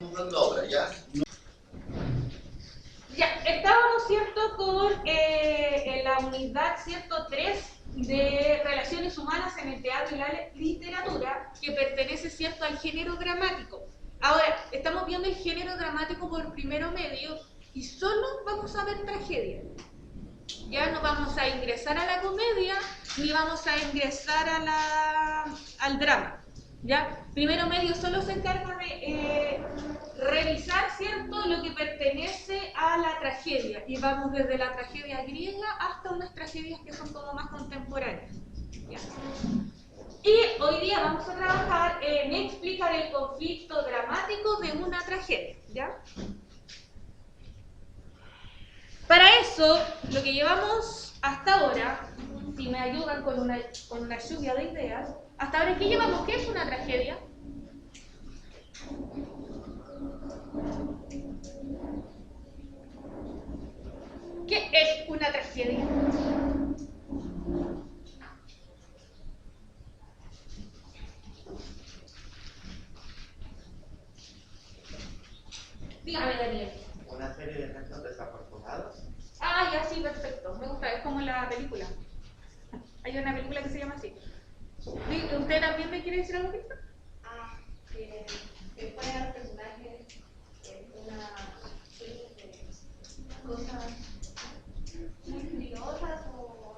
dando obra, ¿ya? Ya, estábamos, ¿cierto?, con la unidad 103 de Relaciones Humanas en el Teatro y la Literatura, que pertenece, ¿cierto?, al género dramático. Ahora, estamos viendo el género dramático por primero medio y solo vamos a ver tragedia. Ya no vamos a ingresar a la comedia ni vamos a ingresar al drama. ¿Ya? Primero medio solo se encarga de revisar, ¿cierto?, lo que pertenece a la tragedia. Y vamos desde la tragedia griega hasta unas tragedias que son como más contemporáneas. ¿Ya? Y hoy día vamos a trabajar en explicar el conflicto dramático de una tragedia. ¿Ya? Para eso, lo que llevamos hasta ahora, si me ayudan con una lluvia de ideas, hasta ahora, ¿qué llevamos? ¿Qué es una tragedia? ¿Qué es una tragedia? Dígame, Daniel. Una serie de eventos desafortunados. Ah, ya, sí, perfecto. Me gusta, es como la película. Hay una película que se llama así. ¿Usted también me quiere decir algo, Víctor? Que fueran personajes una serie de cosas muy peligrosas o...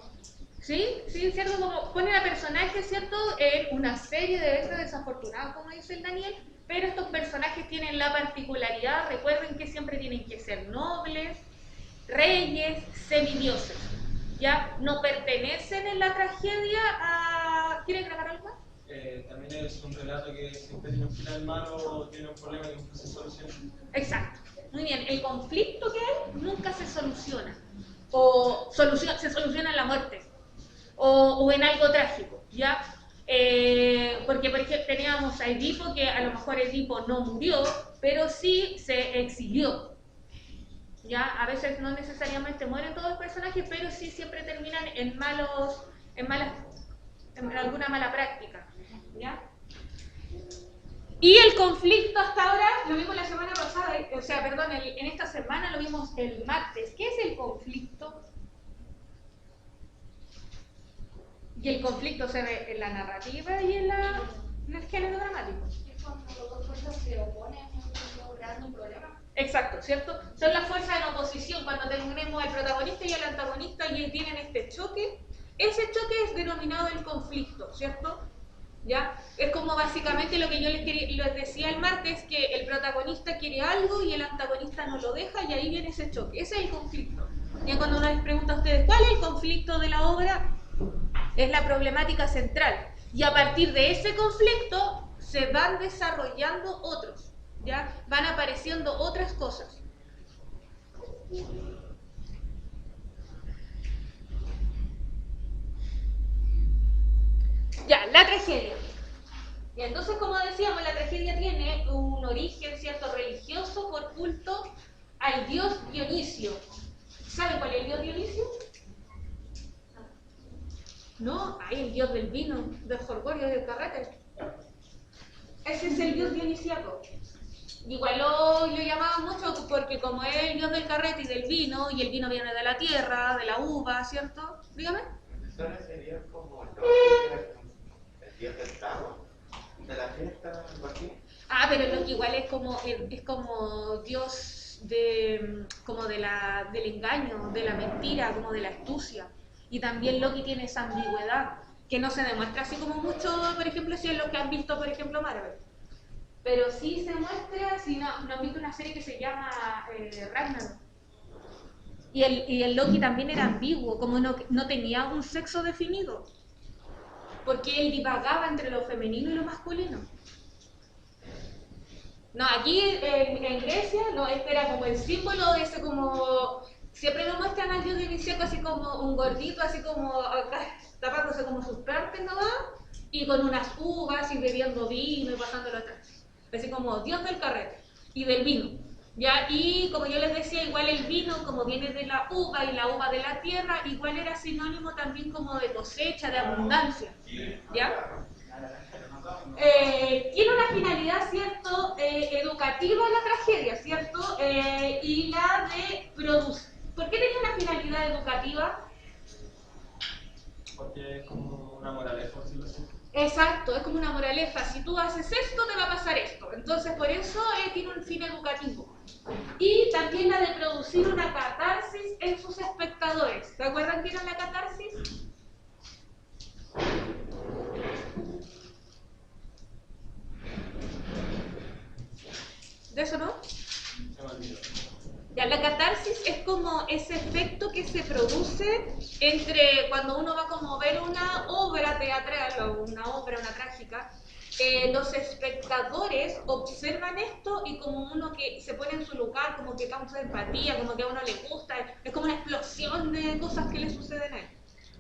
Sí, cierto, como ponen a personajes, ¿cierto?, en una serie de eventos desafortunados, como dice el Daniel, pero estos personajes tienen la particularidad, recuerden que siempre tienen que ser nobles, reyes, semidioses, ¿ya? No pertenecen en la tragedia a... ¿Quieren agregar algo más? También es un relato que siempre tiene un final malo o tiene un problema que nunca se soluciona. Exacto. Muy bien, el conflicto que hay nunca se soluciona. O se soluciona en la muerte. O en algo trágico, ¿ya? Porque, por ejemplo, teníamos a Edipo, que a lo mejor Edipo no murió, pero sí se exilió. ¿Ya? A veces no necesariamente mueren todos los personajes, pero sí siempre terminan en alguna mala práctica. ¿Ya? Y el conflicto hasta ahora, lo vimos la semana pasada, en esta semana lo vimos el martes. ¿Qué es el conflicto? Y el conflicto se ve en la narrativa y en el género dramático. Es cuando dos fuerzas se oponen logrando un problema. Exacto, ¿cierto? Son las fuerzas en oposición. Cuando tenemos al protagonista y al antagonista y tienen este choque, ese choque es denominado el conflicto, ¿cierto? ¿Ya? Es como básicamente lo que yo les decía el martes, que el protagonista quiere algo y el antagonista no lo deja y ahí viene ese choque. Ese es el conflicto. Ya cuando uno les pregunta a ustedes, ¿cuál es el conflicto de la obra? Es la problemática central. Y a partir de ese conflicto se van desarrollando otros. ¿Ya? Van apareciendo otras cosas. Ya, la tragedia. Y entonces, como decíamos, la tragedia tiene un origen, ¿cierto?, religioso por culto al dios Dionisio. ¿Saben cuál es el dios Dionisio? No, ahí el dios del vino, del jolgorio, del carrete. Ese es el dios dionisiaco. Igual lo llamaban mucho porque como es el dios del carrete y del vino, y el vino viene de la tierra, de la uva, ¿cierto? Dígame. ¿Eso no sería como el dios del trago? ¿De la fiesta? ¿Algo así? Ah, pero Loki igual es como dios del engaño, de la mentira, como de la astucia. Y también Loki tiene esa ambigüedad, que no se demuestra así como mucho, por ejemplo, si es lo que han visto, por ejemplo, Marvel. Pero sí se muestra, si no han visto una serie que se llama Ragnarok. Y el Loki también era ambiguo, como no tenía un sexo definido. Porque él divagaba entre lo femenino y lo masculino. No, aquí en Grecia, no, este era como el símbolo de ese como... Siempre lo muestran al dios dionisíaco así como un gordito, así como tapándose como sus partes, ¿no? Y con unas uvas y bebiendo vino y pasándolo atrás. Así como dios del carrete y del vino. ¿Ya? Y como yo les decía, igual el vino, como viene de la uva y la uva de la tierra, igual era sinónimo también como de cosecha, de abundancia. ¿Ya? Tiene una finalidad, ¿cierto?, educativa la tragedia, ¿cierto? Y la de producir. ¿Por qué tenía una finalidad educativa? Porque es como una moraleja, por decirlo así. Exacto, es como una moraleja. Si tú haces esto, te va a pasar esto. Entonces, por eso tiene un fin educativo. Y también la de producir una catarsis en sus espectadores. ¿Se acuerdan qué era la catarsis? ¿De eso no? Se me olvidó. Ya, la catarsis es como ese efecto que se produce entre cuando uno va como a ver una obra teatral o una obra, una trágica. Los espectadores observan esto y como uno que se pone en su lugar, como que causa empatía, como que a uno le gusta, es como una explosión de cosas que le suceden a él.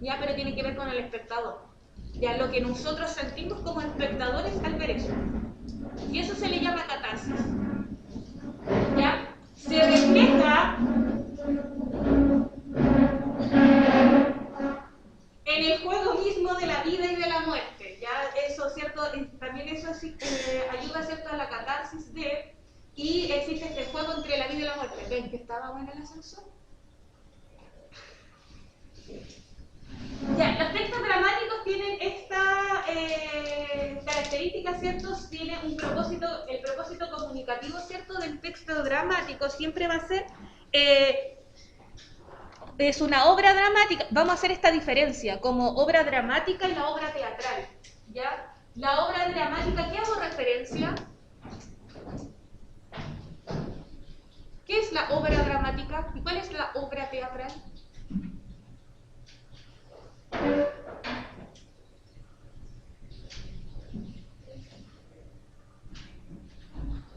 Ya, pero tiene que ver con el espectador. Ya, lo que nosotros sentimos como espectadores al ver eso. Y eso se le llama catarsis. ¿Ya? Se refleja en el juego mismo de la vida y de la muerte. ¿Ya? Eso, ¿cierto? También eso ayuda, ¿cierto?, a la catarsis de... Y existe este juego entre la vida y la muerte. ¿Ven que estaba bueno el ascensor? Ya, los textos dramáticos tienen esta característica, ¿cierto? Tiene un propósito, el propósito comunicativo, ¿cierto?, del texto dramático siempre va a ser, es una obra dramática. Vamos a hacer esta diferencia como obra dramática y la obra teatral, ¿ya? La obra dramática, ¿qué hago referencia? ¿Qué es la obra dramática? ¿Y cuál es la obra teatral?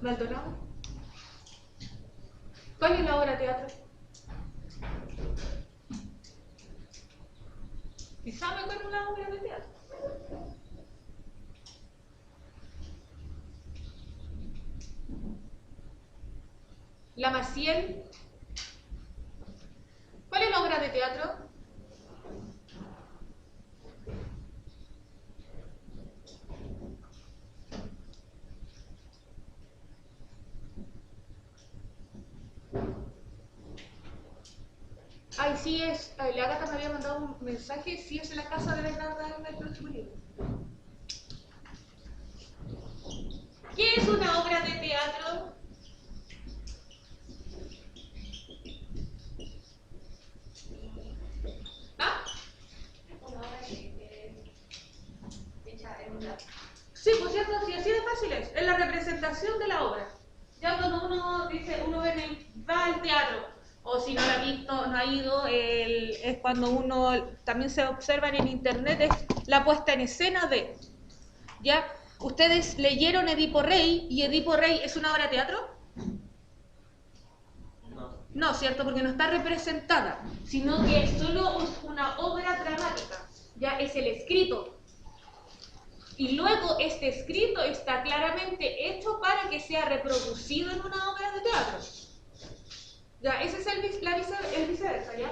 ¿Maldonado? ¿Cuál es la obra teatro? ¿Y sabe cuál es la obra de teatro? La Maciel. ¿Cuál es la obra de teatro? Ay, sí es. La Agatha me había mandado un mensaje. Sí es en la casa de Bernarda en el próximo libro. ¿Qué es una obra de teatro? ¿Ah? Una obra que hecha en un lápiz. Sí, por cierto, sí, así de fácil es la representación de la obra. Ya cuando uno dice, uno va al teatro, o si no lo ha visto, no ha ido, es cuando uno también se observa en internet, es la puesta en escena de, ¿ya? ¿Ustedes leyeron Edipo Rey y Edipo Rey es una obra de teatro? No. No, ¿cierto? Porque no está representada, sino que es solo una obra dramática, ya es el escrito. Y luego este escrito está claramente hecho para que sea reproducido en una obra de teatro. Ya, ese es el viceversa, ¿ya?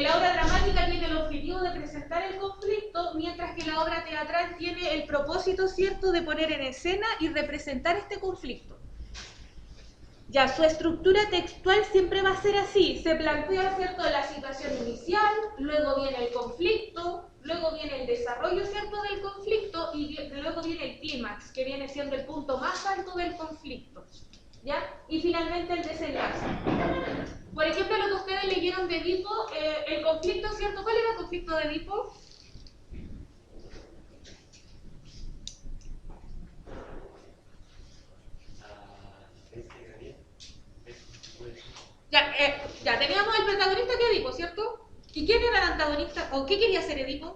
La obra dramática tiene el objetivo de presentar el conflicto, mientras que la obra teatral tiene el propósito, ¿cierto?, de poner en escena y representar este conflicto. Ya, su estructura textual siempre va a ser así. Se plantea, ¿cierto?, la situación inicial, luego viene el conflicto, luego viene el desarrollo, ¿cierto?, del conflicto y luego viene el clímax, que viene siendo el punto más alto del conflicto, ¿ya? Y finalmente el desenlace. Por ejemplo, lo que ustedes leyeron de Edipo, el conflicto, ¿cierto? ¿Cuál era el conflicto de Edipo? Ya teníamos el protagonista que Edipo, ¿cierto? ¿Y quién era el antagonista? ¿O qué quería hacer Edipo?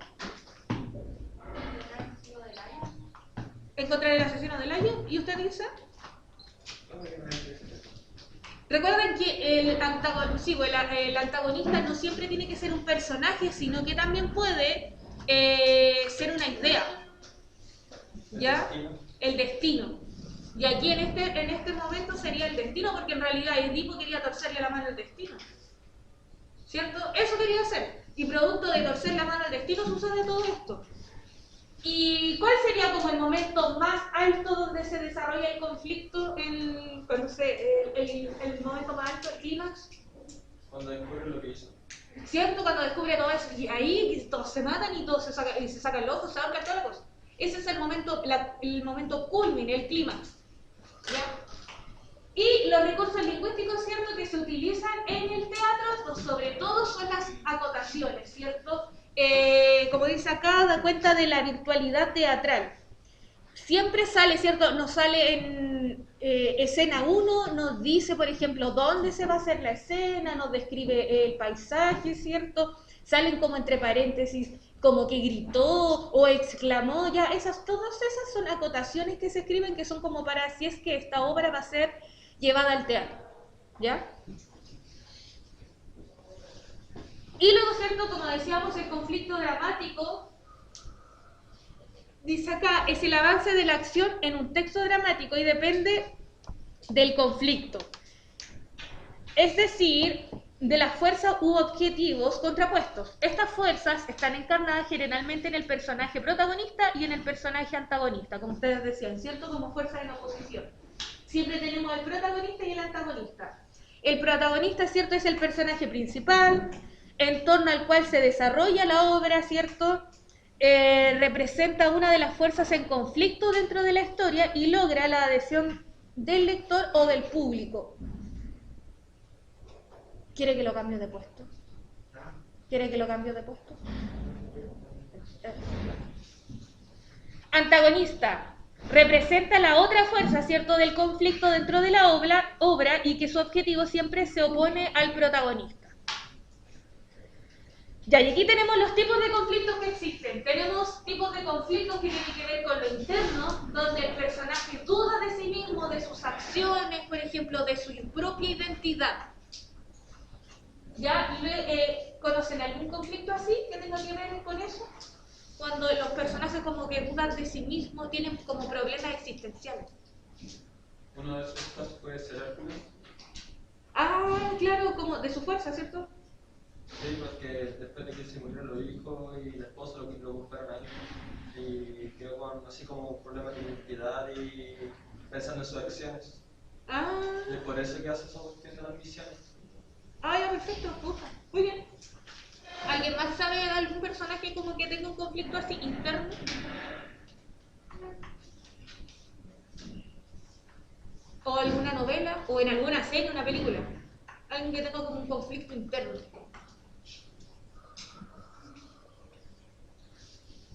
Encontrar el asesino del año. ¿Y usted dice? Recuerden que el antagonista no siempre tiene que ser un personaje, sino que también puede ser una idea. ¿Ya? El destino. Y aquí en este momento sería el destino, porque en realidad Edipo quería torcerle la mano al destino. ¿Cierto? Eso quería hacer. Y producto de torcer la mano al destino sucede todo esto. ¿Y cuál sería como el momento más alto donde se desarrolla el conflicto, el momento más alto, el clímax? Cuando descubre lo que hizo. ¿Cierto? Cuando descubre todo eso, y ahí todos se matan y todos se sacan el ojo, se ahorcan toda la cosa. Ese es el momento culmine, el clímax. ¿Ya? Y los recursos lingüísticos, ¿cierto?, que se utilizan en el teatro, pues sobre todo son las acotaciones, ¿cierto? Como dice acá, da cuenta de la virtualidad teatral. Siempre sale, ¿cierto? Nos sale en escena 1, nos dice, por ejemplo, dónde se va a hacer la escena, nos describe el paisaje, ¿cierto? Salen como entre paréntesis, como que gritó o exclamó, ya, todas esas son acotaciones que se escriben que son como para si es que esta obra va a ser llevada al teatro, ¿ya? Y luego, ¿cierto? Como decíamos, el conflicto dramático, dice acá, es el avance de la acción en un texto dramático y depende del conflicto. Es decir, de las fuerzas u objetivos contrapuestos. Estas fuerzas están encarnadas generalmente en el personaje protagonista y en el personaje antagonista, como ustedes decían, ¿cierto? Como fuerzas en oposición. Siempre tenemos al protagonista y el antagonista. El protagonista, ¿cierto?, es el personaje principal, en torno al cual se desarrolla la obra, ¿cierto? Representa una de las fuerzas en conflicto dentro de la historia y logra la adhesión del lector o del público. ¿Quiere que lo cambie de puesto? ¿Quiere que lo cambie de puesto? Antagonista. Representa la otra fuerza, ¿cierto?, del conflicto dentro de la obra y que su objetivo siempre se opone al protagonista. Ya, y aquí tenemos los tipos de conflictos que existen. Tenemos tipos de conflictos que tienen que ver con lo interno, donde el personaje duda de sí mismo, de sus acciones, por ejemplo, de su propia identidad. ¿Ya? ¿Conocen algún conflicto así que tenga que ver con eso? Cuando los personajes como que dudan de sí mismos, tienen como problemas existenciales. Uno de esos casos puede ser Hércules. Ah, claro, como de su fuerza, ¿cierto? Sí, porque después de que se murieron los hijos y la esposa lo buscaron a él y quedó con así como problemas de identidad y pensando en sus acciones. Ah, Y es por eso que hace esa cuestión de las misiones. ya, perfecto, muy bien. ¿Alguien más sabe de algún personaje como que tenga un conflicto así interno? ¿O alguna novela? ¿O en alguna serie, una película? Alguien que tenga como un conflicto interno.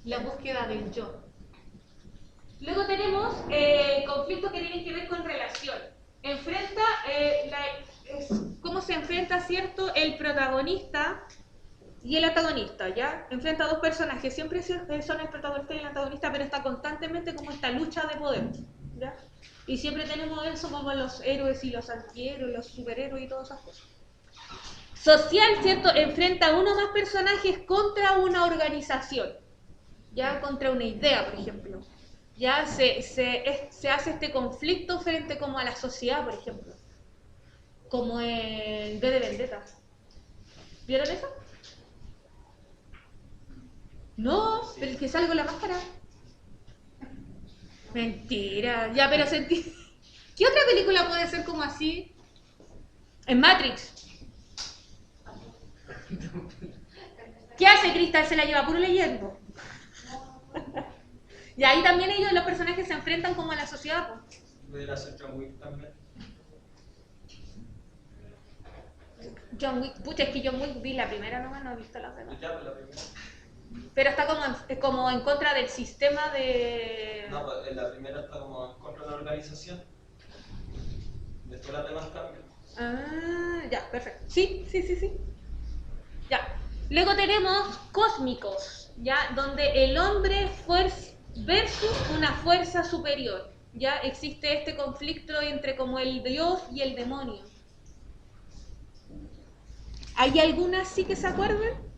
La búsqueda del yo. Luego tenemos conflictos que tienen que ver con relación. ¿Cómo se enfrenta, cierto, el protagonista y el antagonista, ¿ya? Enfrenta a dos personajes, siempre son el protagonista y el antagonista, pero está constantemente como esta lucha de poder, ¿ya? Y siempre tenemos eso como los héroes y los antihéroes, los superhéroes y todas esas cosas. Social, ¿cierto? Enfrenta a uno o más personajes contra una organización, ¿ya? Contra una idea, por ejemplo. Ya se hace este conflicto frente como a la sociedad, por ejemplo. Como en V de Vendetta. ¿Vieron eso? No, pero es que salgo la máscara. Mentira. Ya, pero sentí... ¿Qué otra película puede ser como así? En Matrix. ¿Qué hace Cristal? Se la lleva puro leyendo. Y ahí también los personajes se enfrentan como a la sociedad, pues. Pudiera ser John Wick también. John Wick, pucha, es que John Wick vi la primera nomás, no he visto las demás. Ya, pues la primera. Pero está como en contra del sistema de... No, pues en la primera está como en contra de la organización. Después las demás cambian. Ah, ya, perfecto. Sí. Ya. Luego tenemos cósmicos, ya, donde el hombre versus una fuerza superior. Ya existe este conflicto entre como el dios y el demonio. ¿Hay alguna sí que se acuerden?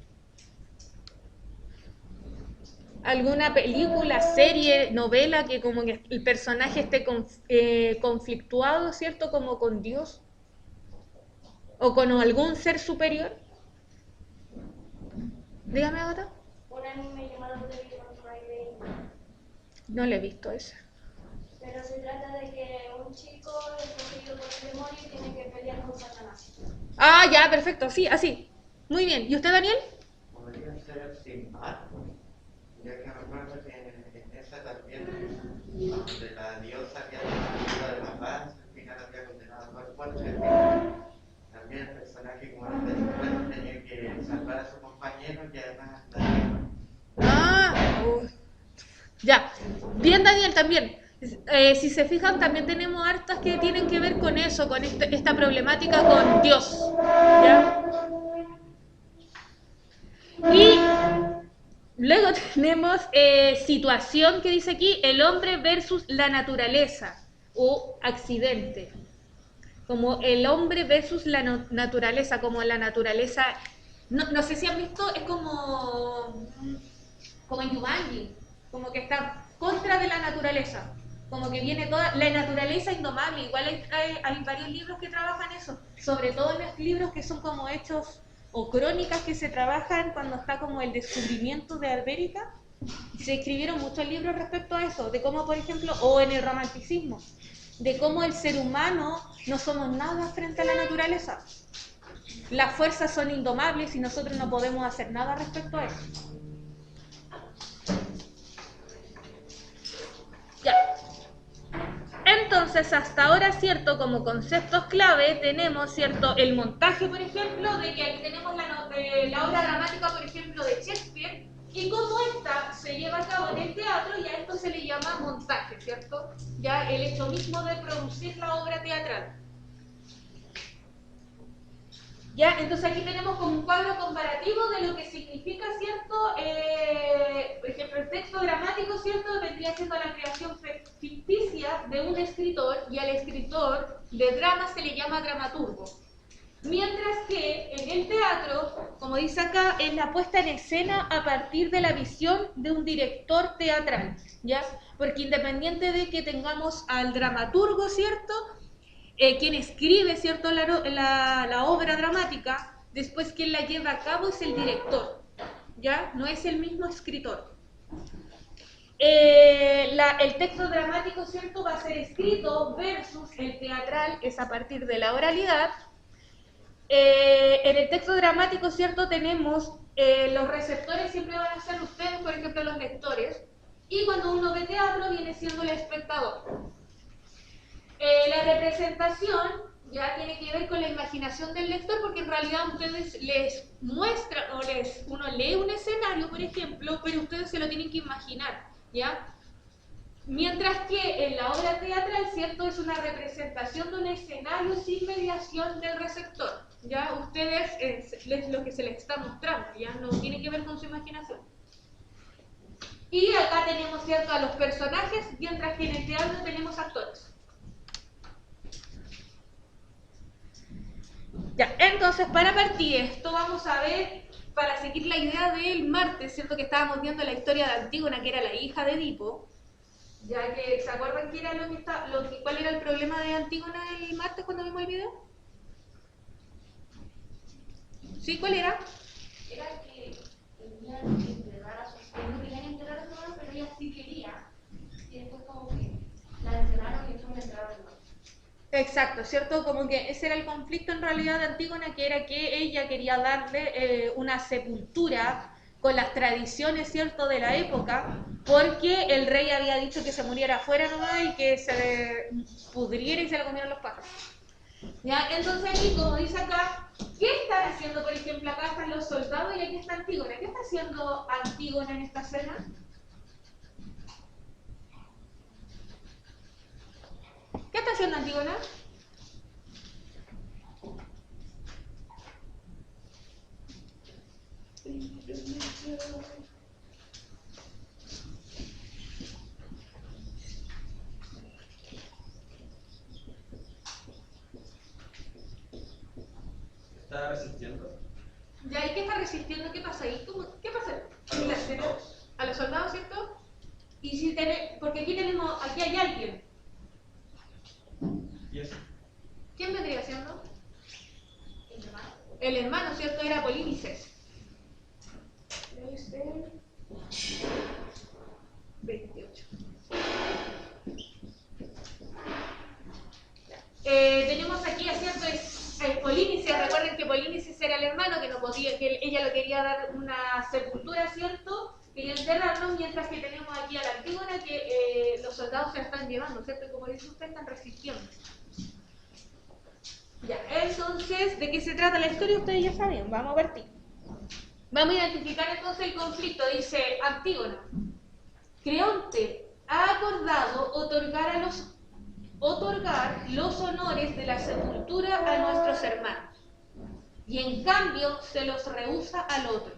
¿Alguna película, serie, novela que como que el personaje esté conflictuado, ¿cierto? Como con Dios o con algún ser superior? Dígame, Agata. Un anime llamado The Big Bang Friday. No le he visto esa. Pero se trata de que un chico es poseído por el demonio y tiene que pelear con Satanás. Ah, ya, perfecto, sí, así. Muy bien. ¿Y usted, Daniel? Podría ser sin mar, ya que me acuerdo que en esa también, donde la diosa había tenido de la paz, al final había condenado a todo el pueblo, y al final también el personaje como el delincuente tenía que salvar a su compañero y además la diosa. Ah, ya. Bien, Daniel, también. Si se fijan, también tenemos hartas que tienen que ver con eso, con esta problemática con Dios. ¿Ya? Y luego tenemos situación que dice aquí, el hombre versus la naturaleza o accidente. Como el hombre versus la naturaleza, como la naturaleza, no sé si han visto, es como en Jumanji, como que está contra de la naturaleza, como que viene toda la naturaleza indomable. Igual hay varios libros que trabajan eso, sobre todo en los libros que son como hechos o crónicas que se trabajan cuando está como el descubrimiento de América. Se escribieron muchos libros respecto a eso, de cómo, por ejemplo, o en el romanticismo, de cómo el ser humano no somos nada frente a la naturaleza. Las fuerzas son indomables y nosotros no podemos hacer nada respecto a eso. Ya. Entonces, hasta ahora, cierto, como conceptos clave, tenemos, cierto, el montaje, por ejemplo, de que aquí tenemos la obra dramática, por ejemplo, de Shakespeare, y cómo esta se lleva a cabo en el teatro, y a esto se le llama montaje, ¿cierto? Ya el hecho mismo de producir la obra teatral. Ya, entonces aquí tenemos como un cuadro comparativo de lo que significa, ¿cierto? Por ejemplo, el texto dramático, ¿cierto? Vendría siendo la creación ficticia de un escritor, y al escritor de drama se le llama dramaturgo. Mientras que en el teatro, como dice acá, es la puesta en escena a partir de la visión de un director teatral, ¿ya? Porque independiente de que tengamos al dramaturgo, ¿cierto? Quien escribe, ¿cierto?, la obra dramática, después quien la lleva a cabo es el director, ¿ya? No es el mismo escritor. El texto dramático, ¿cierto?, va a ser escrito versus el teatral, es a partir de la oralidad. En el texto dramático, ¿cierto?, tenemos los receptores siempre van a ser ustedes, por ejemplo, los lectores, y cuando uno ve teatro viene siendo el espectador. La representación ya tiene que ver con la imaginación del lector, porque en realidad ustedes les muestran, o uno lee un escenario, por ejemplo, pero ustedes se lo tienen que imaginar, ¿ya? Mientras que en la obra teatral, ¿cierto?, es una representación de un escenario sin mediación del receptor, ¿ya? Ustedes es lo que se les está mostrando, ¿ya? No tiene que ver con su imaginación. Y acá tenemos, ¿cierto?, a los personajes, mientras que en el teatro tenemos actores. Ya, entonces para partir esto vamos a ver, para seguir la idea del martes, ¿cierto?, que estábamos viendo la historia de Antígona, que era la hija de Edipo, ya que, ¿se acuerdan qué era cuál era el problema de Antígona el martes cuando vimos el video? ¿Sí? ¿Cuál era? Era que querían enterrar a sus hijos, no querían enterrar a su hermano, pero ella sí quería. Y después como que la encerraron y después la enterraron de nuevo. Exacto, ¿cierto? Como que ese era el conflicto en realidad de Antígona, que era que ella quería darle una sepultura con las tradiciones, ¿cierto?, de la época, porque el rey había dicho que se muriera afuera nomás y que se pudriera y se la comieran los pájaros. ¿Ya? Entonces aquí, como dice acá, ¿qué están haciendo? Por ejemplo, acá están los soldados y aquí está Antígona. ¿Qué está haciendo Antígona en esta escena? ¿Qué está haciendo Antígona? Está resistiendo. ¿Ya? ¿Y qué está resistiendo? ¿Qué pasa ahí? ¿Qué pasa? A los soldados, ¿cierto? Y si porque aquí hay alguien. ¿Y eso? ¿Quién vendría siendo? El hermano. El hermano, ¿cierto? Era Polinices. Es el 28. una sepultura, ¿cierto? Y enterrarlos, mientras que tenemos aquí a la Antígona que los soldados se la están llevando, ¿cierto? Como dice usted, están resistiendo. Ya, entonces, ¿de qué se trata la historia? Ustedes ya saben, vamos a partir. Vamos a identificar entonces el conflicto. Dice Antígona: Creonte ha acordado otorgar los honores de la sepultura a nuestros hermanos, y en cambio se los rehúsa al otro.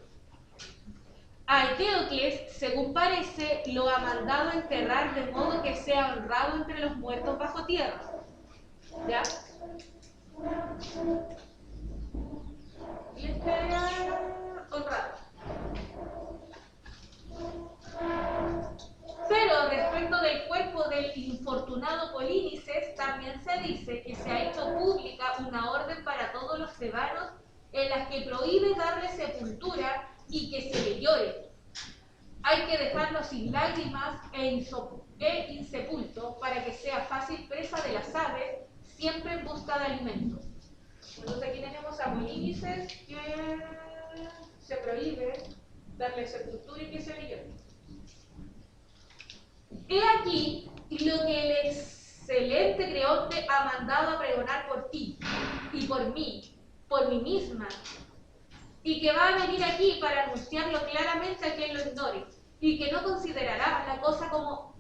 A Eteocles, según parece, lo ha mandado a enterrar de modo que sea honrado entre los muertos bajo tierra. ¿Ya? Y espera honrado. Pero respecto del cuerpo del infortunado Polínices, también se dice que se ha hecho pública una orden para todos los tebanos en las que prohíbe darle sepultura y que se le llore. Hay que dejarlo sin lágrimas e insepulto para que sea fácil presa de las aves, siempre en busca de alimento. Entonces aquí tenemos a Polínices que se prohíbe darle sepultura y que se le llore. He aquí lo que el excelente Creonte ha mandado a pregonar por ti y por mí misma, y que va a venir aquí para anunciarlo claramente a quien lo ignore, y que no considerará la cosa como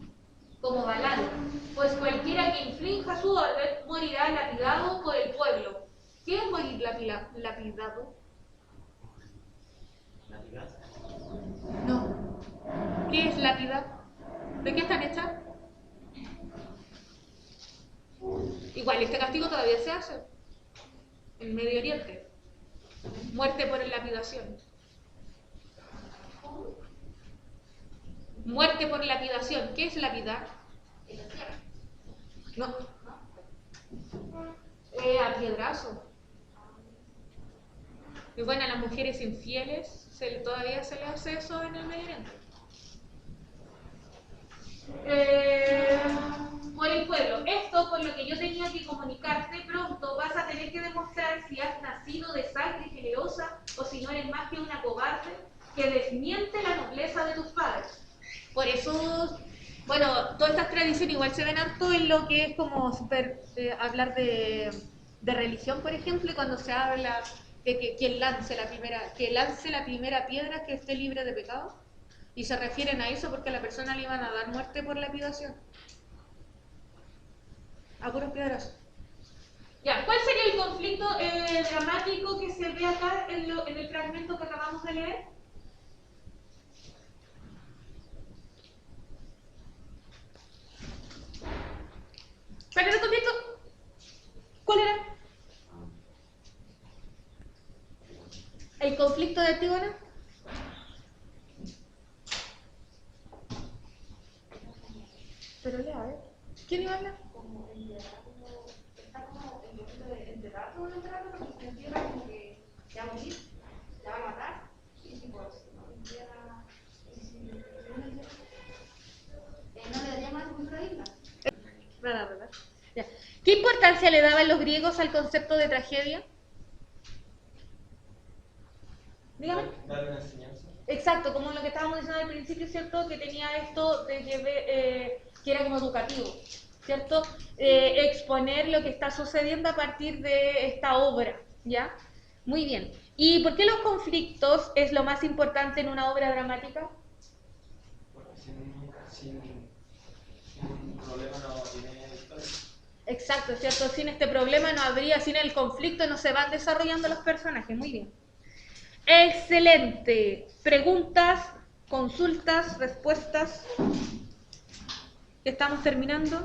banal, pues cualquiera que infrinja su orden morirá lapidado por el pueblo. ¿Qué es morir lapidado? No. ¿Qué es lapidar? ¿De qué están hechas? Igual, este castigo todavía se hace en Medio Oriente. Muerte por lapidación. Muerte por lapidación. ¿Qué es lapidar? No. A piedrazo. Y bueno, a las mujeres infieles todavía se les hace eso en el Medio Oriente. Por el pueblo. Esto, por lo que yo tenía que comunicarte, pronto vas a tener que demostrar si has nacido de sangre generosa o si no eres más que una cobarde que desmiente la nobleza de tus padres. Por eso, bueno, todas estas tradiciones igual se ven harto en lo que es como hablar de religión, por ejemplo, y cuando se habla de que quien lance la primera piedra que esté libre de pecado. Y se refieren a eso porque a la persona le iban a dar muerte por lapidación. A puros piedras. Ya, ¿cuál sería el conflicto dramático que se ve acá en el fragmento que acabamos de leer? ¿Cuál era el conflicto? ¿Cuál era? ¿El conflicto de Antígona? Pero lea, a ver. ¿Quién iba a hablar? Como está como el momento de enterrarlo, porque se entierra como que se va a morir, se va a matar, y tipo, no entierra, no le daría más cultura digna. ¿Verdad? Ya. ¿Qué importancia le daban los griegos al concepto de tragedia? Dígame. Darle una enseñanza. Exacto, como lo que estábamos diciendo al principio, ¿cierto? Que tenía esto de que era como educativo, ¿cierto? Exponer lo que está sucediendo a partir de esta obra, ¿ya? Muy bien. ¿Y por qué los conflictos es lo más importante en una obra dramática? Porque sin un problema no tiene historia. Exacto, ¿cierto? Sin este problema no habría, sin el conflicto no se van desarrollando los personajes. Muy bien. Excelente. Preguntas, consultas, respuestas. Estamos terminando.